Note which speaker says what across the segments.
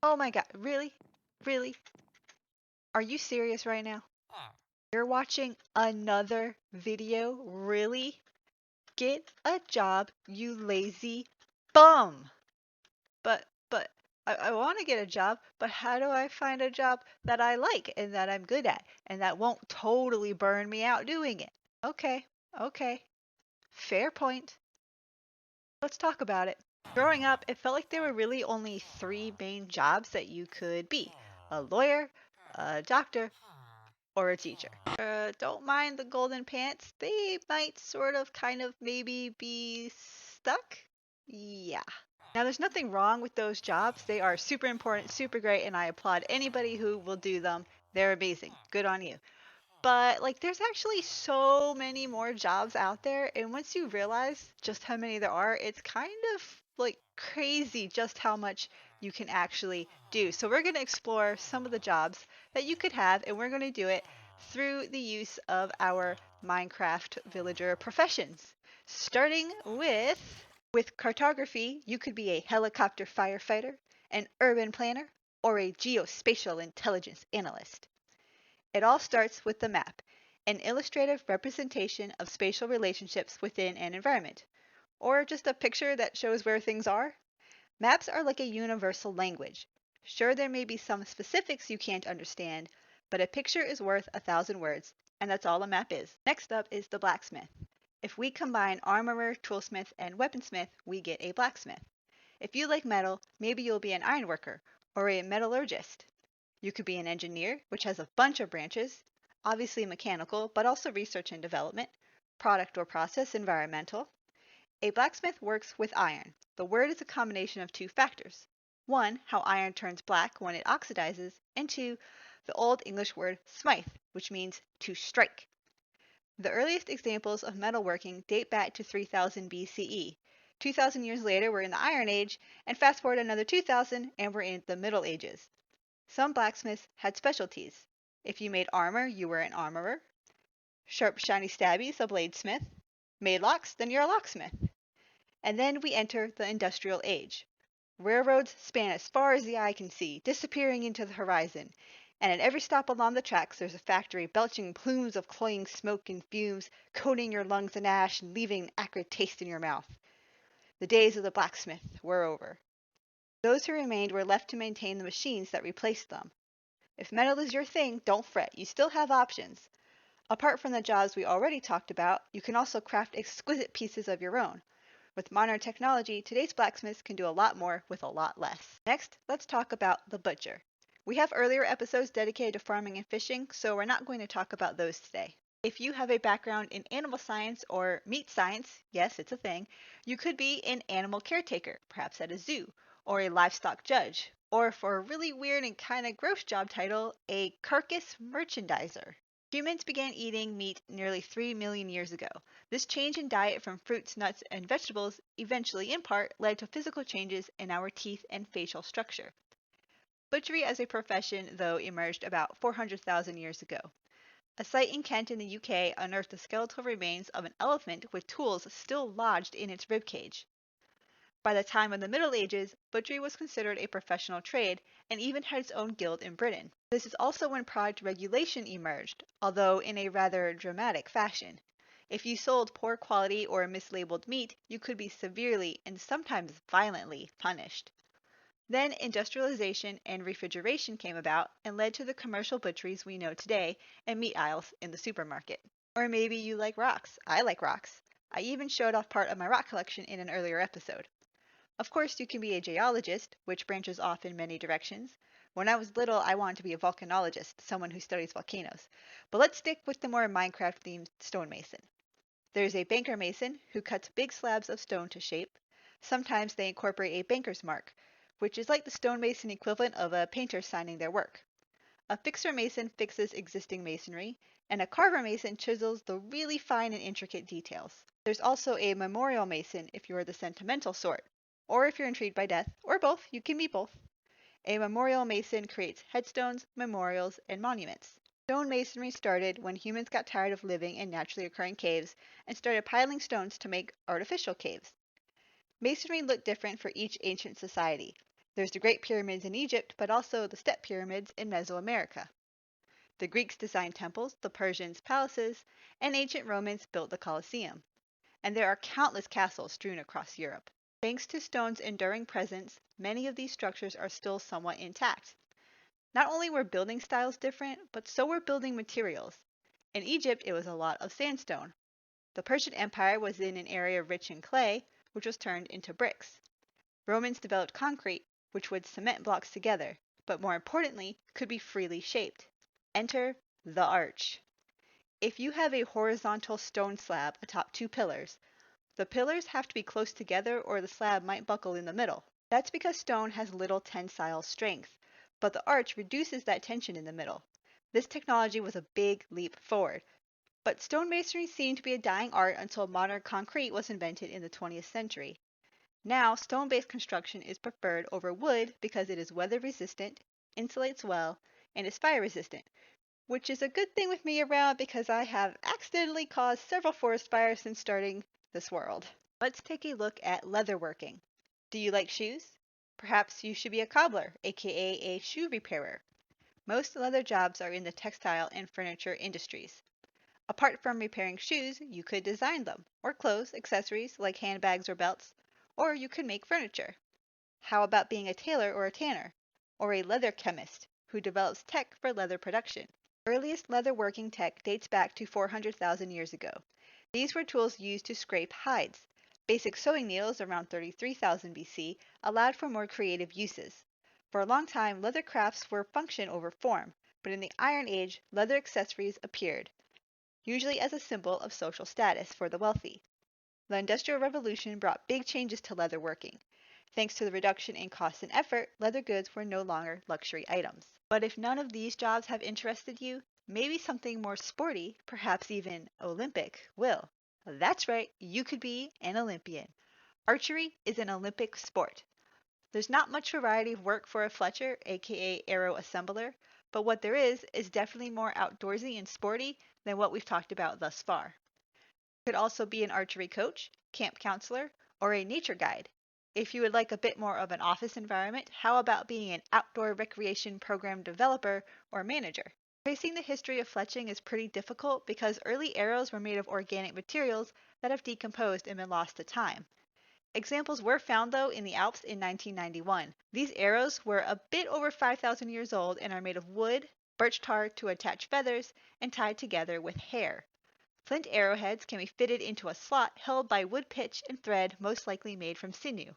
Speaker 1: Oh my god, really? Really? Are you serious right now? You're watching another video? Really? Get a job, you lazy bum! But I want to get a job, but how do I find a job that I like and that I'm good at and that won't totally burn me out doing it? Okay, okay. Fair point. Let's talk about it. Growing up, it felt like there were really only three main jobs that you could be: a lawyer, a doctor, or a teacher. Don't mind the golden pants. They might sort of, kind of, maybe be stuck? Yeah. Now, there's nothing wrong with those jobs. They are super important, super great, and I applaud anybody who will do them. They're amazing. Good on you. But, like, there's actually so many more jobs out there, and once you realize just how many there are, it's kind of, like, crazy just how much you can actually do. So we're going to explore some of the jobs that you could have, and we're going to do it through the use of our Minecraft villager professions. Starting with cartography, you could be a helicopter firefighter, an urban planner, or a geospatial intelligence analyst. It all starts with the map, an illustrative representation of spatial relationships within an environment, or just a picture that shows where things are. Maps are like a universal language. Sure, there may be some specifics you can't understand, but a picture is worth 1,000 words, and that's all a map is. Next up is the blacksmith. If we combine armorer, toolsmith, and weaponsmith, we get a blacksmith. If you like metal, maybe you'll be an ironworker or a metallurgist. You could be an engineer, which has a bunch of branches, obviously mechanical, but also research and development, product or process, environmental. A blacksmith works with iron. The word is a combination of two factors. One, how iron turns black when it oxidizes, and two, the Old English word smythe, which means to strike. The earliest examples of metalworking date back to 3000 BCE. 2000 years later, we're in the Iron Age, and fast forward another 2000, and we're in the Middle Ages. Some blacksmiths had specialties. If you made armor, you were an armorer. Sharp, shiny stabbies, a bladesmith. Made locks, then you're a locksmith. And then we enter the Industrial Age. Railroads span as far as the eye can see, disappearing into the horizon, and at every stop along the tracks there's a factory belching plumes of cloying smoke and fumes, coating your lungs in ash and leaving an acrid taste in your mouth. The days of the blacksmith were over. Those who remained were left to maintain the machines that replaced them. If metal is your thing, don't fret, you still have options. Apart from the jobs we already talked about, you can also craft exquisite pieces of your own. With modern technology, today's blacksmiths can do a lot more with a lot less. Next, let's talk about the butcher. We have earlier episodes dedicated to farming and fishing, so we're not going to talk about those today. If you have a background in animal science or meat science, yes, it's a thing, you could be an animal caretaker, perhaps at a zoo, or a livestock judge, or for a really weird and kind of gross job title, a carcass merchandiser. Humans began eating meat nearly 3 million years ago. This change in diet from fruits, nuts, and vegetables eventually, in part, led to physical changes in our teeth and facial structure. Butchery as a profession, though, emerged about 400,000 years ago. A site in Kent in the UK unearthed the skeletal remains of an elephant with tools still lodged in its ribcage. By the time of the Middle Ages, butchery was considered a professional trade and even had its own guild in Britain. This is also when product regulation emerged, although in a rather dramatic fashion. If you sold poor quality or mislabeled meat, you could be severely and sometimes violently punished. Then industrialization and refrigeration came about and led to the commercial butcheries we know today and meat aisles in the supermarket. Or maybe you like rocks. I like rocks. I even showed off part of my rock collection in an earlier episode. Of course, you can be a geologist, which branches off in many directions. When I was little, I wanted to be a volcanologist, someone who studies volcanoes. But let's stick with the more Minecraft-themed stonemason. There's a banker mason who cuts big slabs of stone to shape. Sometimes they incorporate a banker's mark, which is like the stonemason equivalent of a painter signing their work. A fixer mason fixes existing masonry, and a carver mason chisels the really fine and intricate details. There's also a memorial mason if you're the sentimental sort, or if you're intrigued by death, or both, you can be both. A memorial mason creates headstones, memorials, and monuments. Stone masonry started when humans got tired of living in naturally occurring caves and started piling stones to make artificial caves. Masonry looked different for each ancient society. There's the Great Pyramids in Egypt, but also the Step Pyramids in Mesoamerica. The Greeks designed temples, the Persians palaces, and ancient Romans built the Colosseum. And there are countless castles strewn across Europe. Thanks to stone's enduring presence, many of these structures are still somewhat intact. Not only were building styles different, but so were building materials. In Egypt, it was a lot of sandstone. The Persian Empire was in an area rich in clay, which was turned into bricks. Romans developed concrete, which would cement blocks together, but more importantly, could be freely shaped. Enter the arch. If you have a horizontal stone slab atop two pillars, the pillars have to be close together or the slab might buckle in the middle. That's because stone has little tensile strength, but the arch reduces that tension in the middle. This technology was a big leap forward, but stonemasonry seemed to be a dying art until modern concrete was invented in the 20th century. Now, stone-based construction is preferred over wood because it is weather resistant, insulates well, and is fire resistant, which is a good thing with me around because I have accidentally caused several forest fires since starting this world. Let's take a look at leatherworking. Do you like shoes? Perhaps you should be a cobbler, aka a shoe repairer. Most leather jobs are in the textile and furniture industries. Apart from repairing shoes, you could design them, or clothes, accessories like handbags or belts, or you could make furniture. How about being a tailor or a tanner, or a leather chemist who develops tech for leather production? Earliest leatherworking tech dates back to 400,000 years ago. These were tools used to scrape hides. Basic sewing needles around 33,000 BC allowed for more creative uses. For a long time, leather crafts were function over form, but in the Iron Age, leather accessories appeared, usually as a symbol of social status for the wealthy. The Industrial Revolution brought big changes to leatherworking. Thanks to the reduction in cost and effort, leather goods were no longer luxury items. But if none of these jobs have interested you, maybe something more sporty, perhaps even Olympic, will. That's right, you could be an Olympian. Archery is an Olympic sport. There's not much variety of work for a Fletcher, aka arrow assembler, but what there is definitely more outdoorsy and sporty than what we've talked about thus far. You could also be an archery coach, camp counselor, or a nature guide. If you would like a bit more of an office environment, how about being an outdoor recreation program developer or manager? Tracing the history of fletching is pretty difficult because early arrows were made of organic materials that have decomposed and been lost to time. Examples were found, though, in the Alps in 1991. These arrows were a bit over 5,000 years old and are made of wood, birch tar to attach feathers, and tied together with hair. Flint arrowheads can be fitted into a slot held by wood pitch and thread most likely made from sinew.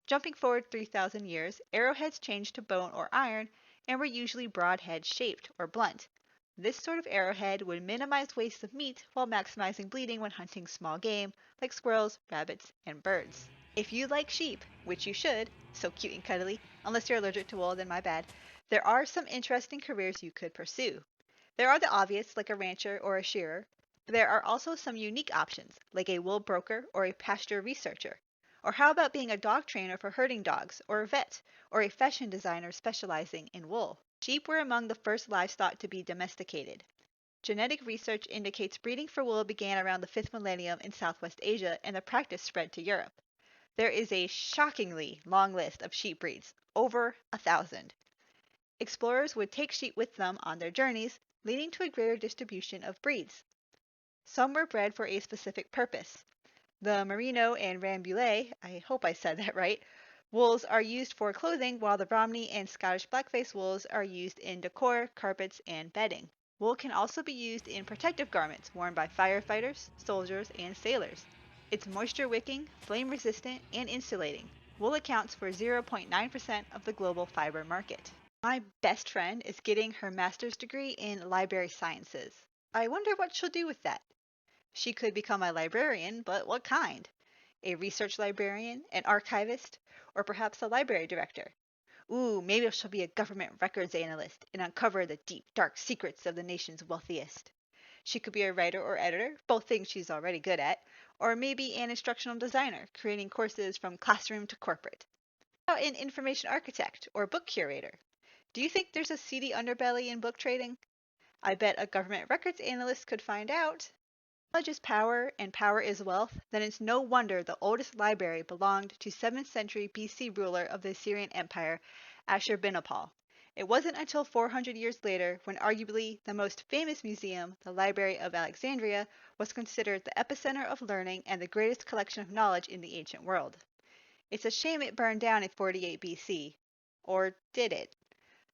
Speaker 1: Jumping forward 3,000 years, arrowheads changed to bone or iron and were usually broadhead shaped or blunt. This sort of arrowhead would minimize waste of meat while maximizing bleeding when hunting small game like squirrels, rabbits, and birds. If you like sheep, which you should, so cute and cuddly, unless you're allergic to wool, then my bad, there are some interesting careers you could pursue. There are the obvious, like a rancher or a shearer. There are also some unique options, like a wool broker or a pasture researcher. Or how about being a dog trainer for herding dogs, or a vet, or a fashion designer specializing in wool? Sheep were among the first livestock to be domesticated. Genetic research indicates breeding for wool began around the 5th millennium in Southwest Asia and the practice spread to Europe. There is a shockingly long list of sheep breeds, over 1,000. Explorers would take sheep with them on their journeys, leading to a greater distribution of breeds. Some were bred for a specific purpose. The Merino and Rambouillet, I hope I said that right, wools are used for clothing, while the Romney and Scottish Blackface wools are used in decor, carpets, and bedding. Wool can also be used in protective garments worn by firefighters, soldiers, and sailors. It's moisture wicking, flame resistant, and insulating. Wool accounts for 0.9% of the global fiber market. My best friend is getting her master's degree in library sciences. I wonder what she'll do with that. She could become a librarian, but what kind? A research librarian, an archivist, or perhaps a library director? Ooh, maybe she'll be a government records analyst and uncover the deep, dark secrets of the nation's wealthiest. She could be a writer or editor, both things she's already good at, or maybe an instructional designer, creating courses from classroom to corporate. How about an information architect or book curator? Do you think there's a seedy underbelly in book trading? I bet a government records analyst could find out. Knowledge is power and power is wealth, then it's no wonder the oldest library belonged to 7th century BC ruler of the Assyrian Empire, Ashurbanipal. It wasn't until 400 years later when arguably the most famous museum, the Library of Alexandria, was considered the epicenter of learning and the greatest collection of knowledge in the ancient world. It's a shame it burned down in 48 BC. Or did it?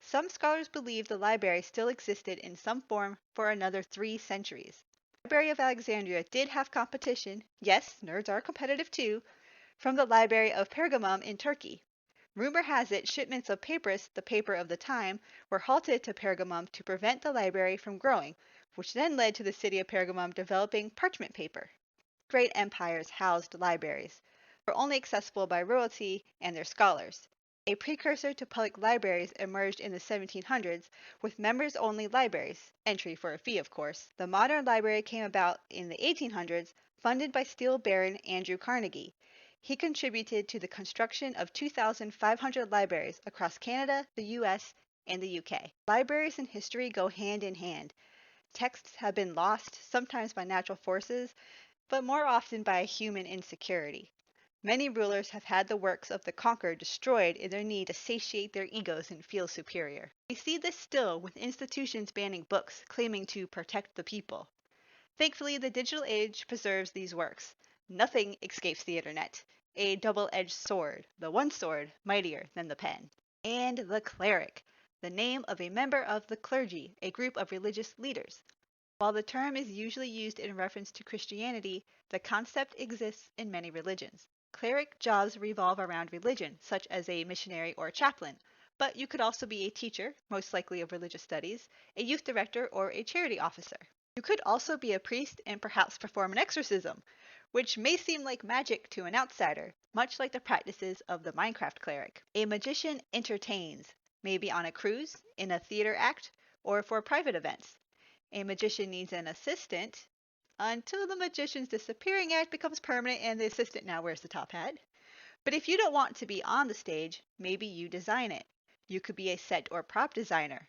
Speaker 1: Some scholars believe the library still existed in some form for another 3 centuries. The Library of Alexandria did have competition, yes, nerds are competitive too, from the Library of Pergamum in Turkey. Rumor has it shipments of papyrus, the paper of the time, were halted to Pergamum to prevent the library from growing, which then led to the city of Pergamum developing parchment paper. Great empires housed libraries, were only accessible by royalty and their scholars. A precursor to public libraries emerged in the 1700s with members-only libraries, entry for a fee of course. The modern library came about in the 1800s, funded by steel baron Andrew Carnegie. He contributed to the construction of 2,500 libraries across Canada, the US, and the UK. Libraries and history go hand in hand. Texts have been lost, sometimes by natural forces, but more often by human insecurity. Many rulers have had the works of the conquered destroyed in their need to satiate their egos and feel superior. We see this still with institutions banning books, claiming to protect the people. Thankfully, the digital age preserves these works. Nothing escapes the internet. A double-edged sword, the one sword mightier than the pen. And the cleric, the name of a member of the clergy, a group of religious leaders. While the term is usually used in reference to Christianity, the concept exists in many religions. Cleric jobs revolve around religion, such as a missionary or chaplain, but you could also be a teacher, most likely of religious studies, a youth director, or a charity officer. You could also be a priest and perhaps perform an exorcism, which may seem like magic to an outsider, much like the practices of the Minecraft cleric. A magician entertains, maybe on a cruise, in a theater act, or for private events. A magician needs an assistant until the magician's disappearing act becomes permanent and the assistant now wears the top hat. But if you don't want to be on the stage, maybe you design it. You could be a set or prop designer.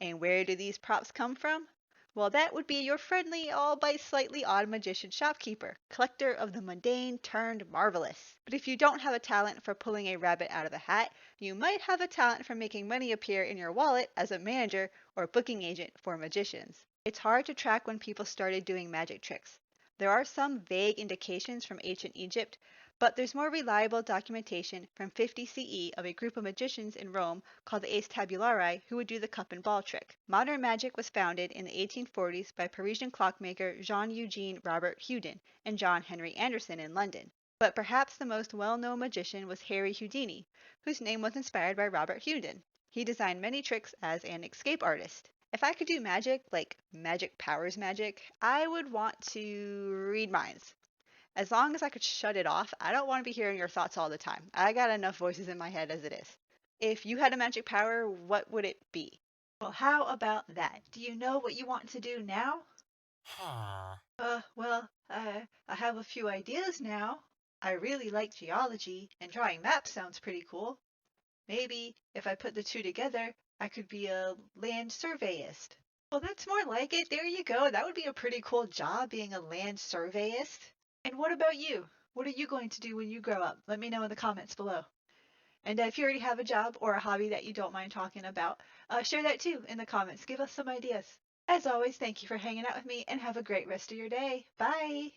Speaker 1: And where do these props come from? Well, that would be your friendly, albeit slightly odd magician shopkeeper, collector of the mundane turned marvelous. But if you don't have a talent for pulling a rabbit out of a hat, you might have a talent for making money appear in your wallet as a manager or booking agent for magicians. It's hard to track when people started doing magic tricks. There are some vague indications from ancient Egypt, but there's more reliable documentation from 50 CE of a group of magicians in Rome called the Aes Tabulari who would do the cup and ball trick. Modern magic was founded in the 1840s by Parisian clockmaker Jean-Eugene Robert Houdin and John Henry Anderson in London. But perhaps the most well-known magician was Harry Houdini, whose name was inspired by Robert Houdin. He designed many tricks as an escape artist. If I could do magic, like magic powers magic, I would want to read minds. As long as I could shut it off, I don't want to be hearing your thoughts all the time. I got enough voices in my head as it is. If you had a magic power, what would it be? Well, how about that? Do you know what you want to do now? I have a few ideas now. I really like geology, and drawing maps sounds pretty cool. Maybe if I put the two together, I could be a land surveyist. Well, that's more like it. There you go. That would be a pretty cool job, being a land surveyist. And what about you? What are you going to do when you grow up? Let me know in the comments below. And if you already have a job or a hobby that you don't mind talking about, share that too in the comments. Give us some ideas. As always, thank you for hanging out with me and have a great rest of your day. Bye!